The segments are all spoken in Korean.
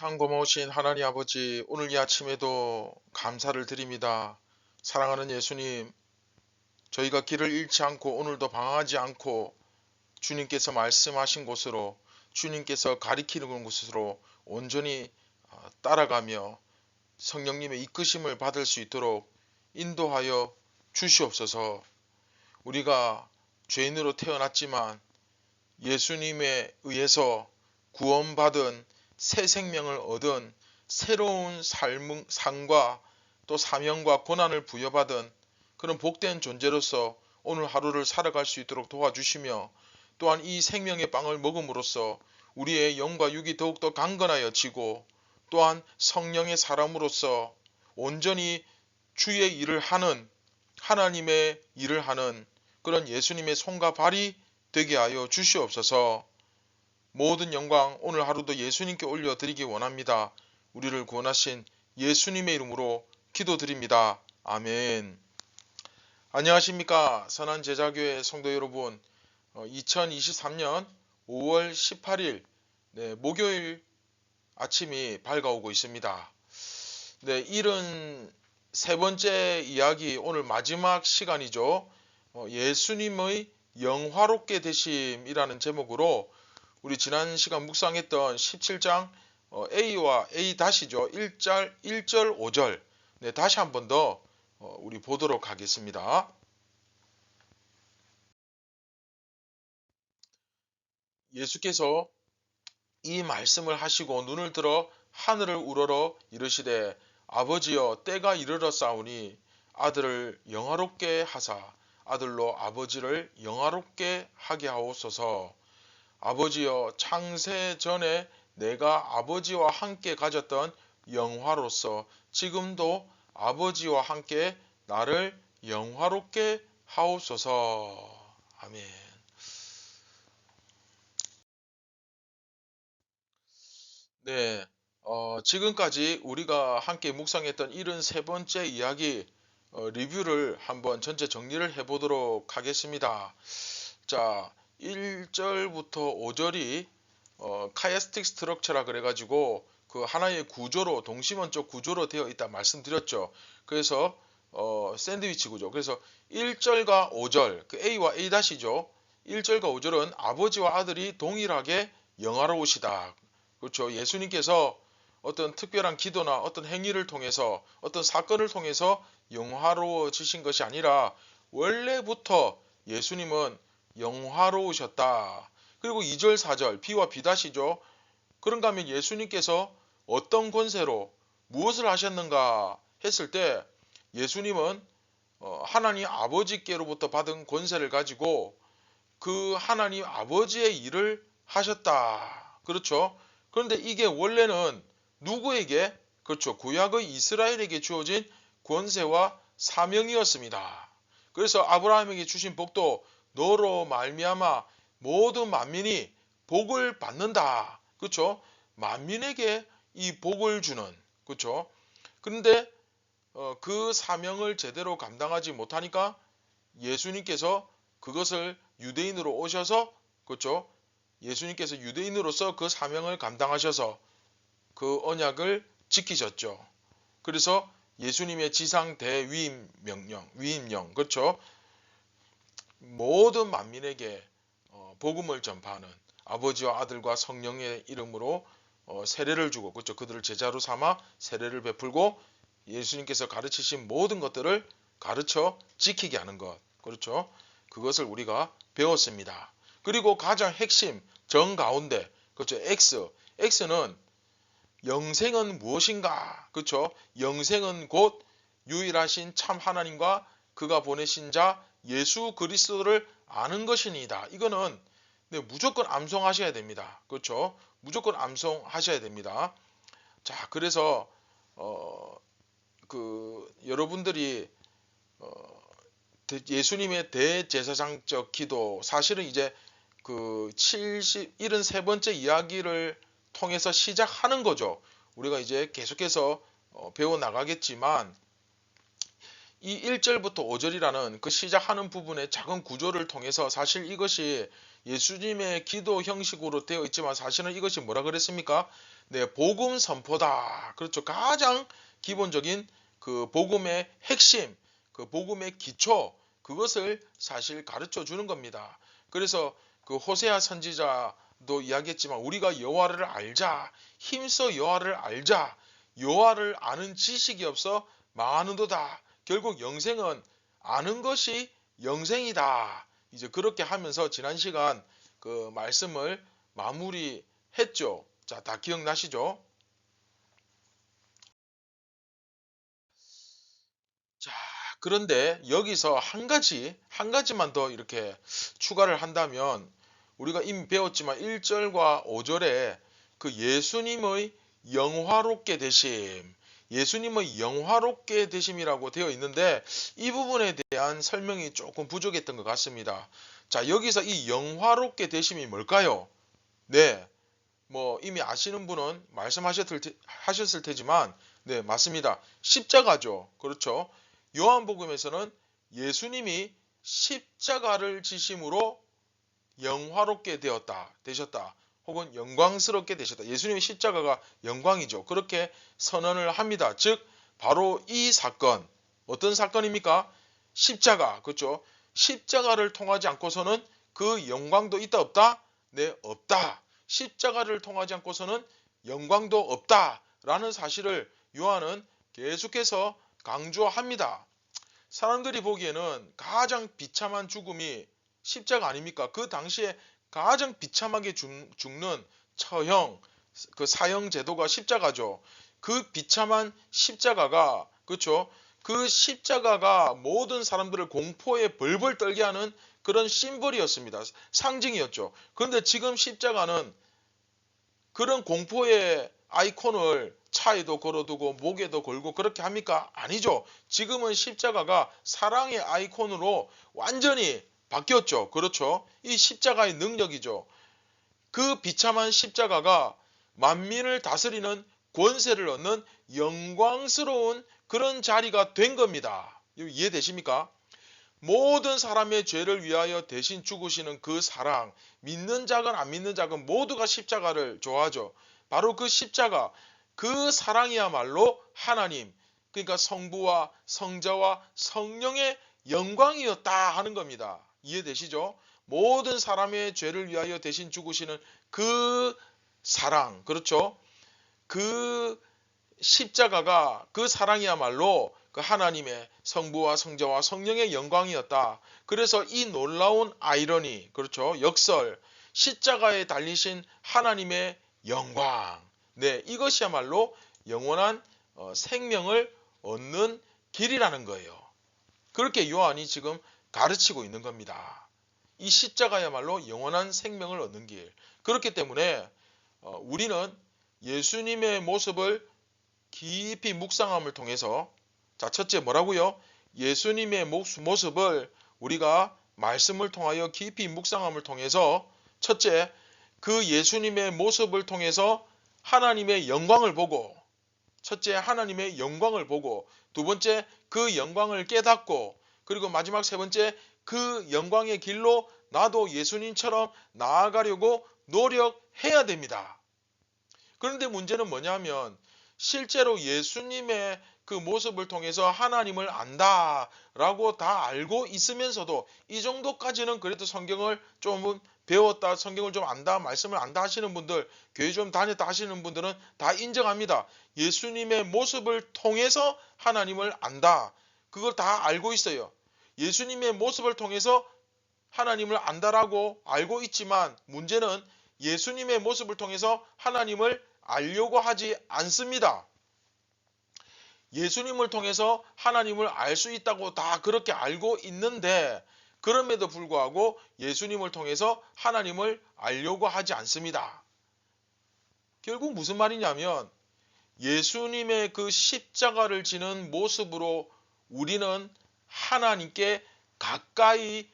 참 고마우신 하나님 아버지, 오늘 이 아침에도 감사를 드립니다. 사랑하는 예수님, 저희가 길을 잃지 않고 오늘도 방황하지 않고 주님께서 말씀하신 곳으로, 주님께서 가리키는 곳으로 온전히 따라가며 성령님의 이끄심을 받을 수 있도록 인도하여 주시옵소서. 우리가 죄인으로 태어났지만 예수님에 의해서 구원받은 새 생명을 얻은 새로운 삶과 또 사명과 고난을 부여받은 그런 복된 존재로서 오늘 하루를 살아갈 수 있도록 도와주시며, 또한 이 생명의 빵을 먹음으로써 우리의 영과 육이 더욱더 강건하여지고, 또한 성령의 사람으로서 온전히 주의 일을 하는, 하나님의 일을 하는 그런 예수님의 손과 발이 되게 하여 주시옵소서. 모든 영광 오늘 하루도 예수님께 올려드리기 원합니다. 우리를 구원하신 예수님의 이름으로 기도드립니다. 아멘. 안녕하십니까, 선한제자교회 성도 여러분. 2023년 5월 18일 목요일 아침이 밝아오고 있습니다. 73번째 이야기, 오늘 마지막 시간이죠. 예수님의 영화롭게 되심이라는 제목으로 우리 지난 시간 묵상했던 17장 A와 A-죠. 1절, 5절 다시 한 번 더 우리 보도록 하겠습니다. 예수께서 이 말씀을 하시고 눈을 들어 하늘을 우러러 이르시되, 아버지여, 때가 이르렀사오니 아들을 영화롭게 하사 아들로 아버지를 영화롭게 하게 하옵소서. 아버지여, 창세 전에 내가 아버지와 함께 가졌던 영화로서 지금도 아버지와 함께 나를 영화롭게 하옵소서. 아멘. 네, 지금까지 우리가 함께 묵상했던 73번째 이야기 리뷰를 한번 전체 정리를 해보도록 하겠습니다. 자, 1절부터 5절이 카이스틱 스트럭처라 그래가지고 그 하나의 구조로, 동심원적 구조로 되어 있다 말씀드렸죠. 그래서 샌드위치 구조. 그래서 1절과 5절, 그 A와 A-죠. 1절과 5절은 아버지와 아들이 동일하게 영화로우시다. 그렇죠. 예수님께서 어떤 특별한 기도나 어떤 행위를 통해서, 어떤 사건을 통해서 영화로워지신 것이 아니라 원래부터 예수님은 영화로우셨다. 그리고 2절, 4절 B와 B-죠. 그런가 하면 예수님께서 어떤 권세로 무엇을 하셨는가 했을 때, 예수님은 하나님 아버지께로부터 받은 권세를 가지고 그 하나님 아버지의 일을 하셨다. 그렇죠. 그런데 이게 원래는 누구에게? 그렇죠. 구약의 이스라엘에게 주어진 권세와 사명이었습니다. 그래서 아브라함에게 주신 복도 너로 말미암아 모든 만민이 복을 받는다. 그렇죠? 만민에게 이 복을 주는, 그렇죠? 그런데 그 사명을 제대로 감당하지 못하니까 예수님께서 그것을 유대인으로 오셔서, 그렇죠? 예수님께서 유대인으로서 그 사명을 감당하셔서 그 언약을 지키셨죠. 그래서 예수님의 지상 대위임 명령, 위임령, 그렇죠? 모든 만민에게 복음을 전파하는, 아버지와 아들과 성령의 이름으로 세례를 주고, 그렇죠? 그들을 제자로 삼아 세례를 베풀고 예수님께서 가르치신 모든 것들을 가르쳐 지키게 하는 것, 그렇죠? 그것을 우리가 배웠습니다. 그리고 가장 핵심 정 가운데, 그렇죠? X는 영생은 무엇인가? 그렇죠? 영생은 곧 유일하신 참 하나님과 그가 보내신 자 예수 그리스도를 아는 것이니이다. 이거는 무조건 암송하셔야 됩니다. 그렇죠? 무조건 암송하셔야 됩니다. 자, 그래서 여러분들이 예수님의 대제사장적 기도, 사실은 이제 그 73번째 이야기를 통해서 시작하는 거죠. 우리가 이제 계속해서 배워 나가겠지만 이 1절부터 5절이라는 그 시작하는 부분의 작은 구조를 통해서 사실 이것이 예수님의 기도 형식으로 되어 있지만 사실은 이것이 뭐라 그랬습니까? 네, 복음 선포다. 그렇죠. 가장 기본적인 그 복음의 핵심, 그 복음의 기초, 그것을 사실 가르쳐 주는 겁니다. 그래서 그 호세아 선지자도 이야기했지만 우리가 여호와를 알자, 힘써 여호와를 알자, 여호와를 아는 지식이 없어 망하는도다. 결국 영생은 아는 것이 영생이다. 이제 그렇게 하면서 지난 시간 그 말씀을 마무리했죠. 자, 다 기억나시죠? 자, 그런데 여기서 한 가지만 더 이렇게 추가를 한다면 우리가 이미 배웠지만 1절과 5절에 그 예수님의 영화롭게 되심, 예수님의 영화롭게 되심이라고 되어 있는데 이 부분에 대한 설명이 조금 부족했던 것 같습니다. 자, 여기서 이 영화롭게 되심이 뭘까요? 네, 뭐 이미 아시는 분은 하셨을 테지만 네, 맞습니다. 십자가죠. 그렇죠. 요한복음에서는 예수님이 십자가를 지심으로 영화롭게 되셨다. 혹은 영광스럽게 되셨다. 예수님의 십자가가 영광이죠. 그렇게 선언을 합니다. 즉 바로 이 사건, 어떤 사건입니까? 십자가. 그렇죠? 십자가를 통하지 않고서는 그 영광도 있다 없다? 네, 없다. 십자가를 통하지 않고서는 영광도 없다라는 사실을 요한은 계속해서 강조합니다. 사람들이 보기에는 가장 비참한 죽음이 십자가 아닙니까? 그 당시에 가장 비참하게 죽는 처형, 그 사형 제도가 십자가죠. 그 비참한 십자가가, 그렇죠? 그 십자가가 모든 사람들을 공포에 벌벌 떨게 하는 그런 심벌이었습니다. 상징이었죠. 그런데 지금 십자가는 그런 공포의 아이콘을 차에도 걸어두고 목에도 걸고 그렇게 합니까? 아니죠. 지금은 십자가가 사랑의 아이콘으로 완전히 바뀌었죠. 그렇죠. 이 십자가의 능력이죠. 그 비참한 십자가가 만민을 다스리는 권세를 얻는 영광스러운 그런 자리가 된 겁니다. 이해되십니까? 모든 사람의 죄를 위하여 대신 죽으시는 그 사랑, 믿는 자건 안 믿는 자건 모두가 십자가를 좋아하죠. 바로 그 십자가, 그 사랑이야말로 하나님, 그러니까 성부와 성자와 성령의 영광이었다 하는 겁니다. 이해되시죠? 모든 사람의 죄를 위하여 대신 죽으시는 그 사랑, 그렇죠? 그 십자가가, 그 사랑이야말로 그 하나님의 성부와 성자와 성령의 영광이었다. 그래서 이 놀라운 아이러니, 그렇죠? 역설, 십자가에 달리신 하나님의 영광. 네, 이것이야말로 영원한 생명을 얻는 길이라는 거예요. 그렇게 요한이 지금 가르치고 있는 겁니다. 이 십자가야말로 영원한 생명을 얻는 길. 그렇기 때문에 우리는 예수님의 모습을 깊이 묵상함을 통해서, 자, 첫째 뭐라고요? 예수님의 모습을 우리가 말씀을 통하여 깊이 묵상함을 통해서, 첫째, 그 예수님의 모습을 통해서 하나님의 영광을 보고, 첫째 하나님의 영광을 보고, 두 번째 그 영광을 깨닫고, 그리고 마지막 세 번째 그 영광의 길로 나도 예수님처럼 나아가려고 노력해야 됩니다. 그런데 문제는 뭐냐면 실제로 예수님의 그 모습을 통해서 하나님을 안다라고 다 알고 있으면서도 이 정도까지는 그래도 성경을 좀 배웠다, 성경을 좀 안다, 말씀을 안다 하시는 분들, 교회 좀 다녔다 하시는 분들은 다 인정합니다. 예수님의 모습을 통해서 하나님을 안다. 그걸 다 알고 있어요. 예수님의 모습을 통해서 하나님을 안다라고 알고 있지만 문제는 예수님의 모습을 통해서 하나님을 알려고 하지 않습니다. 예수님을 통해서 하나님을 알 수 있다고 다 그렇게 알고 있는데 그럼에도 불구하고 예수님을 통해서 하나님을 알려고 하지 않습니다. 결국 무슨 말이냐면 예수님의 그 십자가를 지는 모습으로 우리는 하나님께 가까이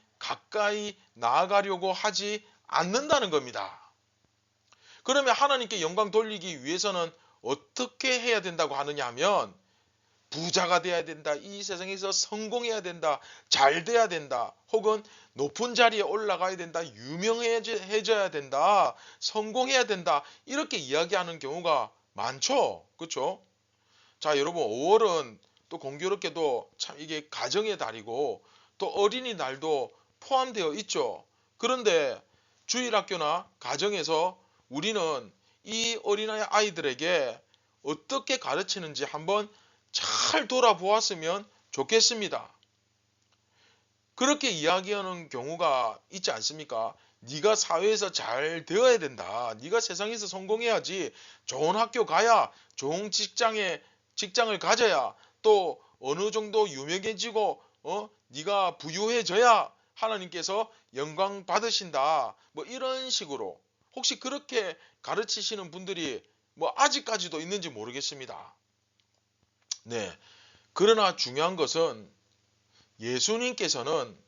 나아가려고 하지 않는다는 겁니다. 그러면 하나님께 영광 돌리기 위해서는 어떻게 해야 된다고 하느냐 하면 부자가 돼야 된다. 이 세상에서 성공해야 된다. 잘 돼야 된다. 혹은 높은 자리에 올라가야 된다. 유명해져야 된다. 성공해야 된다. 이렇게 이야기하는 경우가 많죠. 그렇죠? 자, 여러분 5월은 또 공교롭게도 참 이게 가정의 달이고 또 어린이날도 포함되어 있죠. 그런데 주일학교나 가정에서 우리는 이 어린아이들에게 어떻게 가르치는지 한번 잘 돌아보았으면 좋겠습니다. 그렇게 이야기하는 경우가 있지 않습니까? 네가 사회에서 잘 되어야 된다. 네가 세상에서 성공해야지. 좋은 학교 가야, 좋은 직장을 가져야, 또 어느 정도 유명해지고 네가 부유해져야 하나님께서 영광 받으신다. 뭐 이런 식으로 혹시 그렇게 가르치시는 분들이 뭐 아직까지도 있는지 모르겠습니다. 네. 그러나 중요한 것은 예수님께서는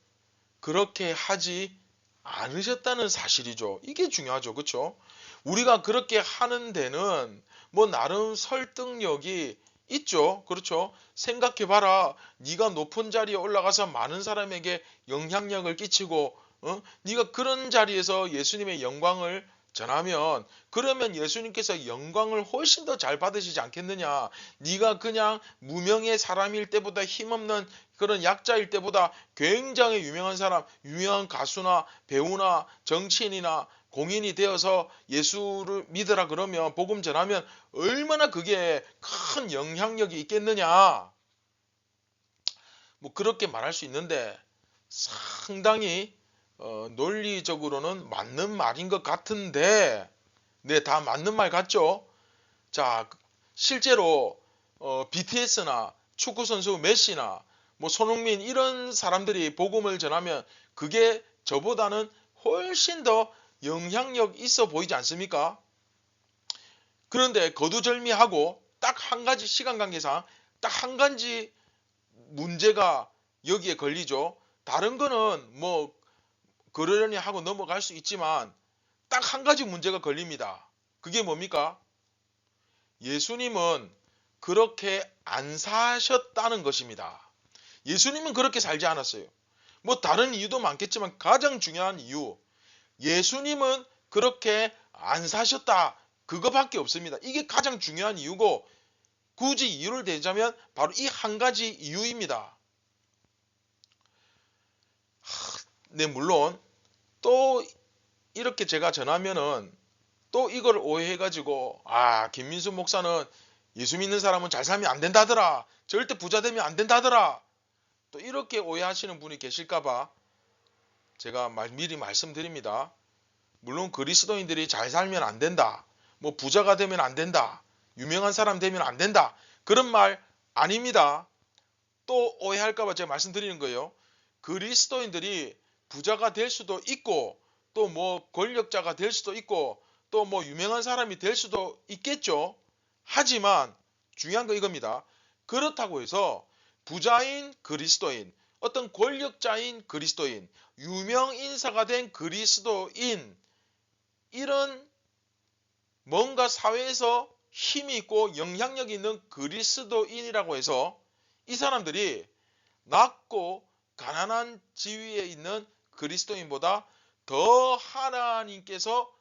그렇게 하지 않으셨다는 사실이죠. 이게 중요하죠. 그렇죠? 우리가 그렇게 하는 데는 뭐 나름 설득력이 있죠. 그렇죠? 생각해 봐라. 네가 높은 자리에 올라가서 많은 사람에게 영향력을 끼치고 네가 그런 자리에서 예수님의 영광을 전하면 그러면 예수님께서 영광을 훨씬 더 잘 받으시지 않겠느냐. 네가 그냥 무명의 사람일 때보다 힘없는 그런 약자일 때보다 굉장히 유명한 사람, 유명한 가수나 배우나 정치인이나 공인이 되어서 예수를 믿으라 그러면 복음 전하면 얼마나 그게 큰 영향력이 있겠느냐. 뭐 그렇게 말할 수 있는데 상당히 논리적으로는 맞는 말인 것 같은데 네, 다 맞는 말 같죠? 자, 실제로 BTS나 축구선수 메시나 뭐 손흥민 이런 사람들이 복음을 전하면 그게 저보다는 훨씬 더 영향력 있어 보이지 않습니까? 그런데 거두절미하고 딱 한 가지 시간 관계상 딱 한 가지 문제가 여기에 걸리죠. 다른 거는 뭐 그러려니 하고 넘어갈 수 있지만 딱 한 가지 문제가 걸립니다. 그게 뭡니까? 예수님은 그렇게 안 사셨다는 것입니다. 예수님은 그렇게 살지 않았어요. 뭐 다른 이유도 많겠지만 가장 중요한 이유, 예수님은 그렇게 안 사셨다. 그거밖에 없습니다. 이게 가장 중요한 이유고 굳이 이유를 대자면 바로 이 한 가지 이유입니다. 네, 물론 또 이렇게 제가 전하면은 또 이걸 오해해가지고 김민수 목사는 예수 믿는 사람은 잘 살면 안 된다더라. 절대 부자 되면 안 된다더라. 또 이렇게 오해하시는 분이 계실까봐 제가 미리 말씀드립니다. 물론 그리스도인들이 잘 살면 안 된다. 뭐 부자가 되면 안 된다. 유명한 사람 되면 안 된다. 그런 말 아닙니다. 또 오해할까봐 제가 말씀드리는 거예요. 그리스도인들이 부자가 될 수도 있고 또 뭐 권력자가 될 수도 있고 또 뭐 유명한 사람이 될 수도 있겠죠. 하지만 중요한 거 이겁니다. 그렇다고 해서 부자인 그리스도인, 어떤 권력자인 그리스도인, 유명 인사가 된 그리스도인, 이런 뭔가 사회에서 힘이 있고 영향력이 있는 그리스도인이라고 해서 이 사람들이 낮고 가난한 지위에 있는 그리스도인보다 더 하나님께서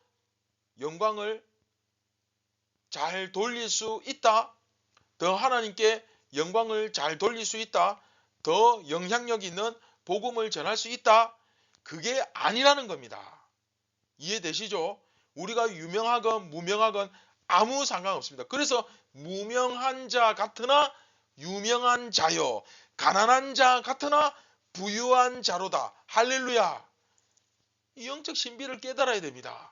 영광을 잘 돌릴 수 있다. 더 하나님께 영광을 잘 돌릴 수 있다. 더 영향력 있는 복음을 전할 수 있다. 그게 아니라는 겁니다. 이해되시죠? 우리가 유명하건 무명하건 아무 상관없습니다. 그래서 무명한 자 같으나 유명한 자요. 가난한 자 같으나 부유한 자로다. 할렐루야. 이 영적 신비를 깨달아야 됩니다.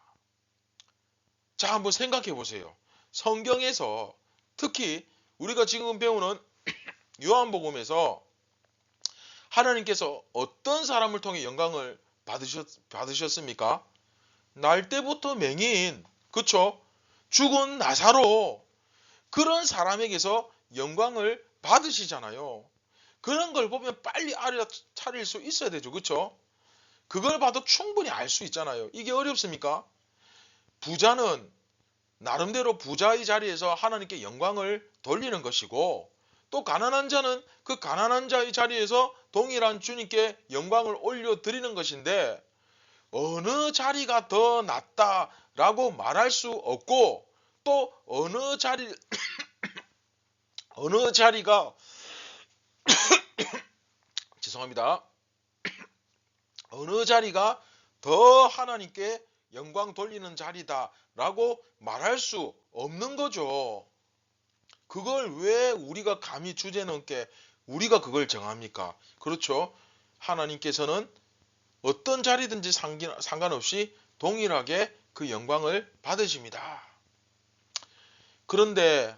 자, 한번 생각해 보세요. 성경에서 특히 우리가 지금 배우는 요한복음에서 하나님께서 어떤 사람을 통해 영광을 받으셨습니까? 날 때부터 맹인, 그쵸? 죽은 나사로, 그런 사람에게서 영광을 받으시잖아요. 그런 걸 보면 빨리 알아차릴 수 있어야 되죠. 그쵸? 그걸 봐도 충분히 알 수 있잖아요. 이게 어렵습니까? 부자는 나름대로 부자의 자리에서 하나님께 영광을 돌리는 것이고 또 가난한 자는 그 가난한 자의 자리에서 동일한 주님께 영광을 올려드리는 것인데 어느 자리가 더 낫다라고 말할 수 없고 또 어느 자리가 죄송합니다. 어느 자리가 더 하나님께 영광 돌리는 자리다라고 말할 수 없는 거죠. 그걸 왜 우리가 감히 주제넘게 우리가 그걸 정합니까? 그렇죠. 하나님께서는 어떤 자리든지 상관없이 동일하게 그 영광을 받으십니다. 그런데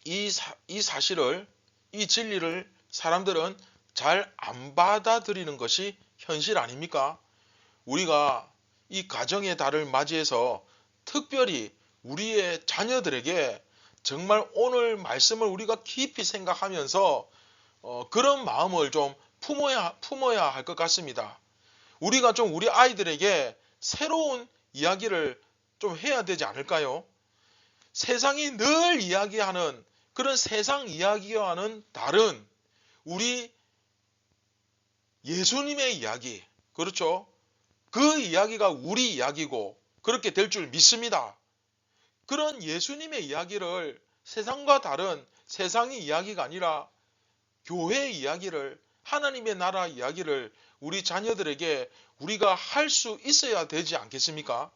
이 사실을, 이 진리를 사람들은 잘 안 받아들이는 것이 현실 아닙니까? 우리가 이 가정의 달을 맞이해서 특별히 우리의 자녀들에게 정말 오늘 말씀을 우리가 깊이 생각하면서 그런 마음을 좀 품어야 할 것 같습니다. 우리가 좀 우리 아이들에게 새로운 이야기를 좀 해야 되지 않을까요? 세상이 늘 이야기하는 그런 세상 이야기와는 다른 우리 예수님의 이야기, 그렇죠? 그 이야기가 우리 이야기고 그렇게 될 줄 믿습니다. 그런 예수님의 이야기를 세상과 다른 세상의 이야기가 아니라 교회의 이야기를, 하나님의 나라 이야기를 우리 자녀들에게 우리가 할 수 있어야 되지 않겠습니까?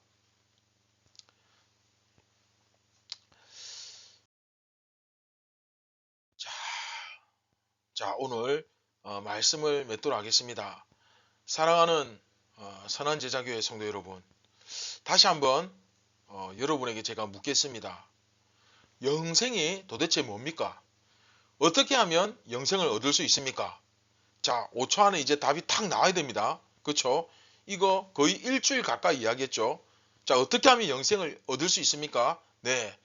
자, 오늘 말씀을 맺도록 하겠습니다. 사랑하는 선한 제자교회 성도 여러분, 다시 한번 여러분에게 제가 묻겠습니다. 영생이 도대체 뭡니까? 어떻게 하면 영생을 얻을 수 있습니까? 자, 5초 안에 이제 답이 탁 나와야 됩니다. 그렇죠? 이거 거의 일주일 가까이 이야기했죠. 자, 어떻게 하면 영생을 얻을 수 있습니까? 네,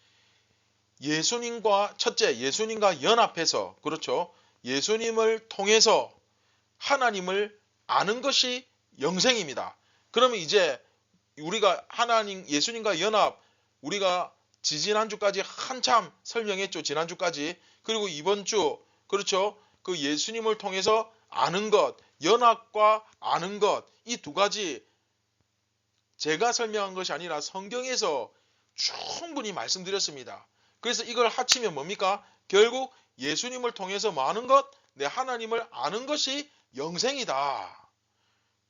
첫째, 예수님과 연합해서, 그렇죠? 예수님을 통해서 하나님을 아는 것이 영생입니다. 그러면 이제 우리가 예수님과 연합, 우리가 지지난주까지 한참 설명했죠. 지난주까지. 그리고 이번 주, 그렇죠? 그 예수님을 통해서 아는 것, 연합과 아는 것, 이 두 가지 제가 설명한 것이 아니라 성경에서 충분히 말씀드렸습니다. 그래서 이걸 합치면 뭡니까? 결국 예수님을 통해서 뭐 하는 것? 내 하나님을 아는 것이 영생이다.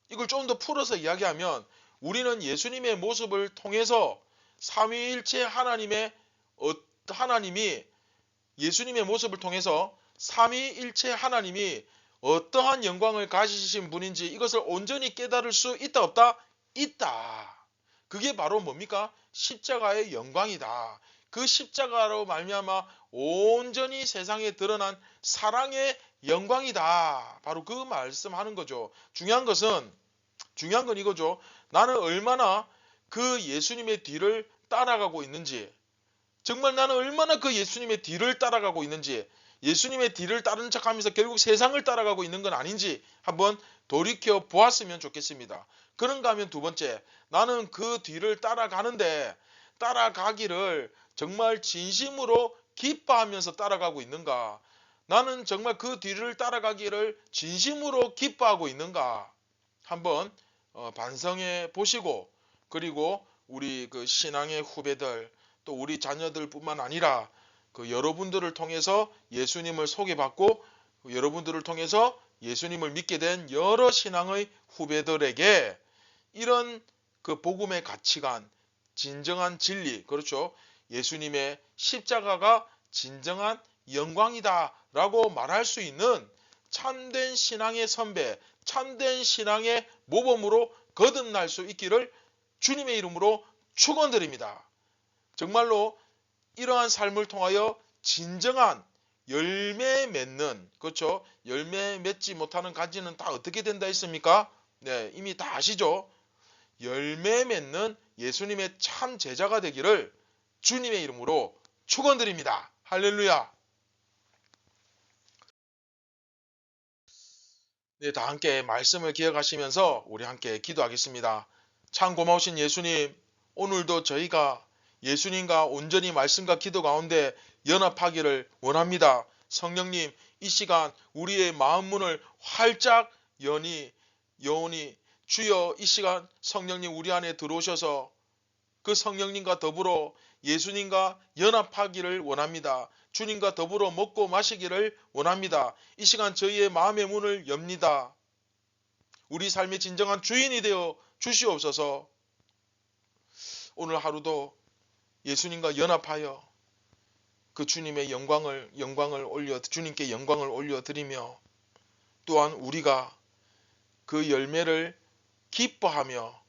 이걸 좀 더 풀어서 이야기하면 우리는 예수님의 모습을 통해서 삼위일체 하나님이 예수님의 모습을 통해서 삼위일체 하나님이 어떠한 영광을 가지신 분인지 이것을 온전히 깨달을 수 있다 없다? 있다. 그게 바로 뭡니까? 십자가의 영광이다. 그 십자가로 말미암아 온전히 세상에 드러난 사랑의 영광이다. 바로 그 말씀하는 거죠. 중요한 건 이거죠. 나는 얼마나 그 예수님의 뒤를 따라가고 있는지, 정말 나는 얼마나 그 예수님의 뒤를 따라가고 있는지, 예수님의 뒤를 따르는 척하면서 결국 세상을 따라가고 있는 건 아닌지 한번 돌이켜 보았으면 좋겠습니다. 그런가 하면 두 번째, 나는 그 뒤를 따라가는데 따라가기를 정말 진심으로 기뻐하면서 따라가고 있는가? 나는 정말 그 뒤를 따라가기를 진심으로 기뻐하고 있는가? 한번 반성해 보시고, 그리고 우리 그 신앙의 후배들, 또 우리 자녀들뿐만 아니라 그 여러분들을 통해서 예수님을 소개받고 여러분들을 통해서 예수님을 믿게 된 여러 신앙의 후배들에게 이런 그 복음의 가치관, 진정한 진리, 그렇죠? 예수님의 십자가가 진정한 영광이다 라고 말할 수 있는 참된 신앙의 선배, 참된 신앙의 모범으로 거듭날 수 있기를 주님의 이름으로 축원드립니다. 정말로 이러한 삶을 통하여 진정한 열매 맺는, 그렇죠? 열매 맺지 못하는 가지는 다 어떻게 된다 했습니까? 네, 이미 다 아시죠? 열매 맺는 예수님의 참 제자가 되기를 주님의 이름으로 축원드립니다. 할렐루야. 네, 다 함께 말씀을 기억하시면서 우리 함께 기도하겠습니다. 참 고마우신 예수님, 오늘도 저희가 예수님과 온전히 말씀과 기도 가운데 연합하기를 원합니다. 성령님, 이 시간 우리의 마음 문을 활짝 여오니 주여, 이 시간 성령님 우리 안에 들어오셔서 그 성령님과 더불어 예수님과 연합하기를 원합니다. 주님과 더불어 먹고 마시기를 원합니다. 이 시간 저희의 마음의 문을 엽니다. 우리 삶의 진정한 주인이 되어 주시옵소서. 오늘 하루도 예수님과 연합하여 그 주님의 주님께 영광을 올려드리며, 또한 우리가 그 열매를 기뻐하며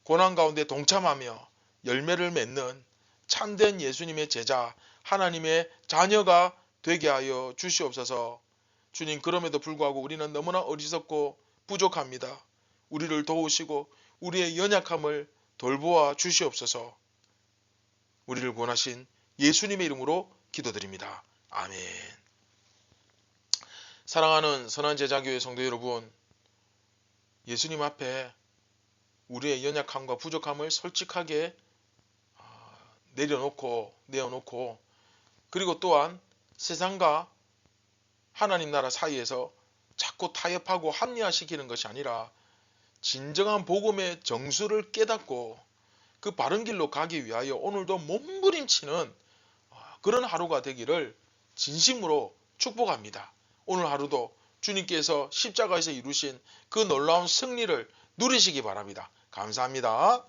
고난 가운데 동참하며 열매를 맺는 참된 예수님의 제자, 하나님의 자녀가 되게 하여 주시옵소서. 주님, 그럼에도 불구하고 우리는 너무나 어리석고 부족합니다. 우리를 도우시고 우리의 연약함을 돌보아 주시옵소서. 우리를 구원하신 예수님의 이름으로 기도드립니다. 아멘. 사랑하는 선한 제자교회 성도 여러분, 예수님 앞에 우리의 연약함과 부족함을 솔직하게 내어놓고, 그리고 또한 세상과 하나님 나라 사이에서 자꾸 타협하고 합리화시키는 것이 아니라 진정한 복음의 정수를 깨닫고 그 바른 길로 가기 위하여 오늘도 몸부림치는 그런 하루가 되기를 진심으로 축복합니다. 오늘 하루도 주님께서 십자가에서 이루신 그 놀라운 승리를 누리시기 바랍니다. 감사합니다.